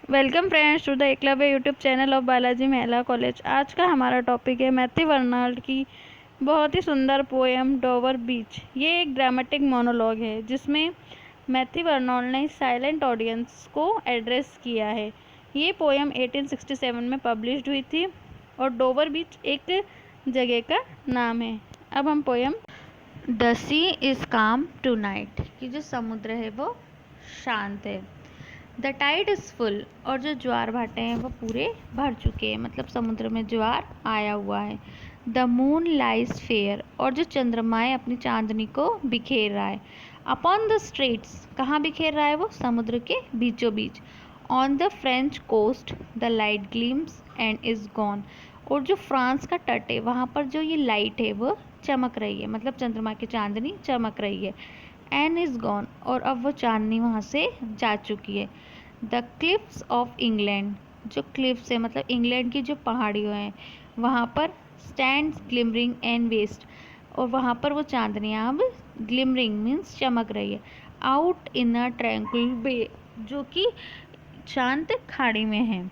Welcome friends to the Eklavya YouTube channel of Balaji Mahila college. आज का हमारा टॉपिक है मैथ्यू वर्नॉल्ड की बहुत ही सुंदर पोएम डोवर बीच। ये एक ड्रामेटिक मोनोलॉग है जिसमें मैथ्यू वर्नॉल्ड ने साइलेंट ऑडियंस को एड्रेस किया है। ये पोएम 1867 में पब्लिश्ड हुई थी और डोवर बीच एक जगह का नाम है। अब हम poem the sea is calm tonight कि जो समुद्र है वो शांत है। द टाइड इज़ फुल और जो ज्वार भाटे हैं वो पूरे भर चुके हैं, मतलब समुद्र में ज्वार आया हुआ है। द मून लाइज फेयर और जो चंद्रमा है अपनी चांदनी को बिखेर रहा है। अपॉन द स्ट्रेट्स कहाँ बिखेर रहा है वो, समुद्र के बीचों बीच। On the French coast the light gleams and is gone और जो फ्रांस का तट है वहाँ पर जो ये लाइट है वो चमक रही है, मतलब चंद्रमा की चांदनी चमक रही है। एंड इज़ गॉन और अब वो चांदनी वहाँ से जा चुकी है। द क्लिफ्स ऑफ इंग्लैंड जो क्लिफ्स है मतलब इंग्लैंड की जो पहाड़ियों हैं वहाँ पर स्टैंड्स ग्लिमरिंग एंड वेस्ट और वहाँ पर वो चांदनियाँ अब ग्लिमरिंग मीन्स चमक रही है। आउट इन अ ट्रैंक्विल बे जो कि शांत खाड़ी में है।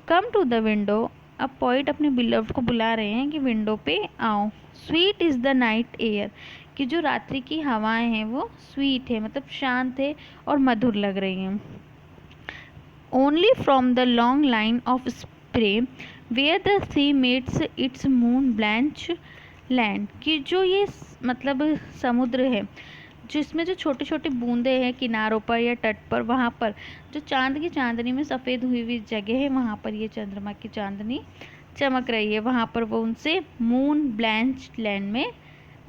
कम टू द विंडो अब पोइट अपने बिलव्ड को बुला रहे हैं कि विंडो पे आओ। Sweet is the night air कि जो रात्रि की हवाएं हैं वो स्वीट है, मतलब शांत है और मधुर लग रही हैं। Only from the long line of spray where the sea meets its moon blanched land कि जो ये मतलब समुद्र है जिसमें जो छोटे छोटे बूंदे हैं किनारों पर या तट पर, वहाँ पर जो चांद की चांदनी में सफ़ेद हुई हुई जगह है वहाँ पर ये चंद्रमा की चांदनी चमक रही है। वहाँ पर वो उनसे मून ब्लैंच लैंड में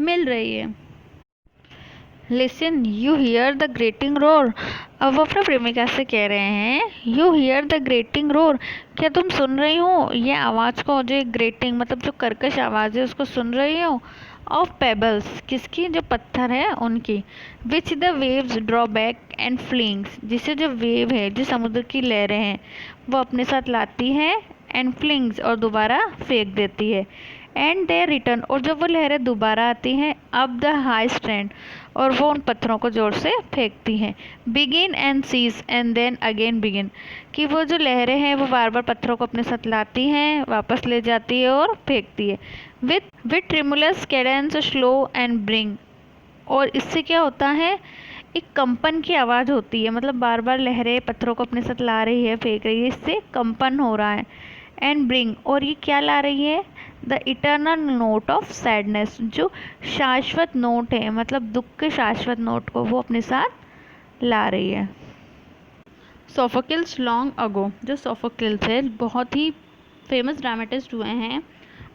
मिल रही है। Listen you here the grating roar. अब वो अपने प्रेमिका से कह रहे हैं you here the grating roar, क्या तुम सुन रही हो ये आवाज़ को, जो ग्रेटिंग मतलब जो कर्कश आवाज़ है उसको सुन रही हो। ऑफ पेबल्स किसकी, जो पत्थर है उनकी। Which the waves draw back and flings जिसे जो वेव है जो समुद्र की लहरें हैं वो अपने साथ लाती है एंड फ्लिंग्स और दोबारा फेंक देती है। एंड दे रिटर्न और जब वो लहरें दोबारा आती हैं अप द हाई स्ट्रैंड और वो उन पत्थरों को जोर से फेंकती हैं। Begin and cease and then again begin कि वो जो लहरें हैं वो बार बार पत्थरों को अपने साथ लाती हैं, वापस ले जाती है और फेंकती है। With tremulous cadence slow and bring और इससे क्या होता है, एक कंपन की आवाज़ होती है, मतलब बार बार लहरें पत्थरों को अपने साथ ला रही है फेंक रही है, इससे कंपन हो रहा है। एंड ब्रिंग और ये क्या ला रही है, the eternal note of sadness जो शाश्वत नोट है, मतलब दुख के शाश्वत नोट को वो अपने साथ ला रही है। सोफोक्लिस लॉन्ग अगो जो सोफोक्लिस है बहुत ही फेमस ड्रामेटिस्ट हुए हैं,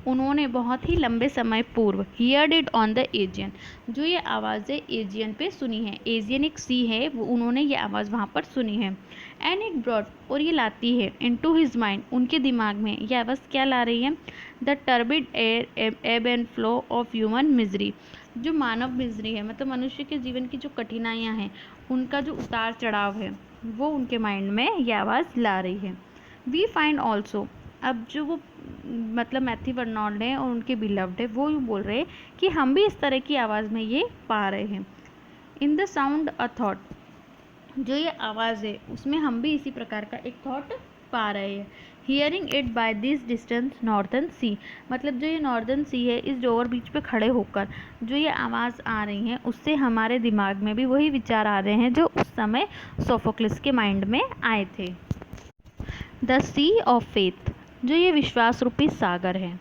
उन्होंने बहुत ही लंबे समय पूर्व heard it on the Aegean जो ये आवाज़ें एजियन पे सुनी है। एजियन एक सी है, वो उन्होंने ये आवाज़ वहाँ पर सुनी है। एंड इट ब्रॉड और ये लाती है इनटू हिज माइंड उनके दिमाग में ये आवाज़ क्या ला रही है, द टर्बिड एयर एब and flow of human misery जो मानव मिजरी है, मतलब मनुष्य के जीवन की जो कठिनाइयाँ हैं उनका जो उतार चढ़ाव है वो उनके माइंड में ये आवाज़ ला रही है। वी फाइंड ऑल्सो अब जो वो मतलब मैथ्यू वर्नॉल्ड है और उनके बिलव्ड है वो यूँ बोल रहे हैं कि हम भी इस तरह की आवाज़ में ये पा रहे हैं। In the sound a thought जो ये आवाज़ है उसमें हम भी इसी प्रकार का एक थॉट पा रहे हैं। Hearing it by this distance northern sea मतलब जो ये नॉर्दर्न सी है इस डोवर बीच पे खड़े होकर जो ये आवाज़ आ रही है उससे हमारे दिमाग में भी वही विचार आ रहे हैं जो उस समय सोफोक्लिस के माइंड में आए थे। द सी ऑफ फेथ जो ये विश्वास रूपी सागर है,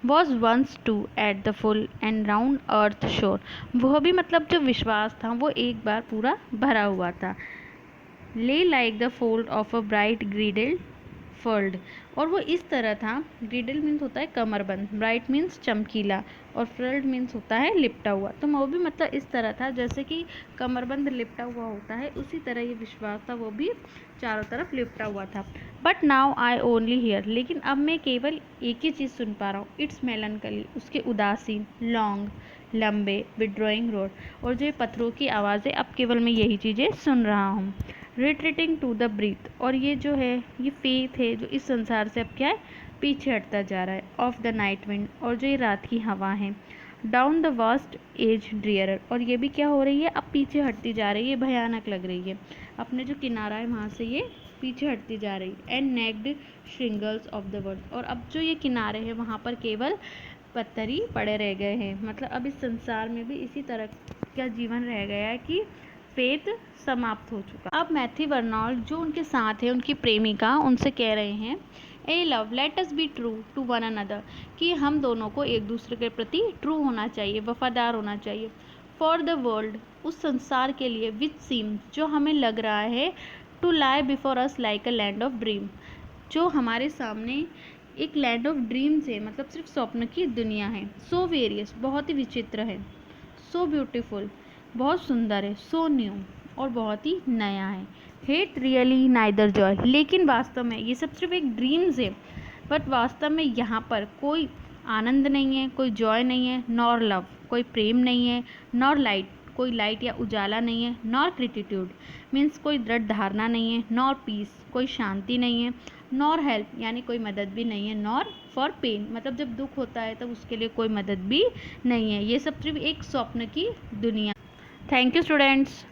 was once too at the full and round earth shore वह भी मतलब जो विश्वास था वो एक बार पूरा भरा हुआ था। Lay like the fold of a bright girdle furled और वो इस तरह था, ग्रीडल मीन्स होता है कमरबंद, ब्राइट मीन्स चमकीला और फर्ल्ड मीन्स होता है लिपटा हुआ, तो वो भी मतलब इस तरह था जैसे कि कमरबंद लिपटा हुआ होता है उसी तरह ये विश्वास था, वो भी चारों तरफ लिपटा हुआ था। But now I only here लेकिन अब मैं केवल एक ही चीज़ सुन पा रहा हूँ, इट्स मेलनकली उसके उदासीन, लॉन्ग लंबे विड्रॉइंग रोड और जो ये पत्थरों की आवाज़ें अब केवल मैं यही चीज़ें सुन रहा हूँ। रिट्रीटिंग टू द ब्रीथ और ये जो है ये फेथ है जो इस संसार से अब क्या है पीछे हटता जा रहा है। ऑफ द नाइट विंड और जो ये रात की हवा है। डाउन द वास्ट एज ड्रियरर और ये भी क्या हो रही है अब पीछे हटती जा रही है, भयानक लग रही है, अपने जो किनारा है वहाँ से ये पीछे हटती जा रही, and naked shingles of the world, और अब जो ये किनारे हैं वहाँ पर केवल पत्थर ही पड़े रह गए हैं। मतलब अब इस संसार में भी इसी तरह का जीवन रह गया है कि फेथ समाप्त हो चुका। अब मैथ्यू बर्नॉल्ड जो उनके साथ है, उनकी प्रेमिका, उनसे कह रहे हैं, ah love let us be true to one another, कि हम दोनों को एक दूसरे के प्रति ट्रू होना चाहिए, वफादार होना चाहिए। फॉर द वर्ल्ड, उस संसार के लिए, विच सीम, जो हमें लग रहा है, to lie before us like a land of dream, जो हमारे सामने एक लैंड ऑफ ड्रीम्स है, मतलब सिर्फ स्वप्न की दुनिया है। सो वेरियस, बहुत ही विचित्र है। सो ब्यूटीफुल, बहुत सुंदर है। सो न्यू, और बहुत ही नया है। हेट रियली नाइदर जॉय, लेकिन वास्तव में ये सब सिर्फ एक ड्रीम्स है। बट वास्तव में यहाँ पर कोई आनंद नहीं है, कोई जॉय नहीं है, नॉर लव, कोई प्रेम नहीं है, नॉर लाइट, कोई लाइट या उजाला नहीं है, नॉर ग्रेटिट्यूड मीन्स कोई दृढ़ धारणा नहीं है, नॉर पीस, कोई शांति नहीं है, नॉर हेल्प यानी कोई मदद भी नहीं है, नॉर फॉर पेन मतलब जब दुख होता है तब उसके लिए कोई मदद भी नहीं है। ये सब सिर्फ एक स्वप्न की दुनिया। Thank you students.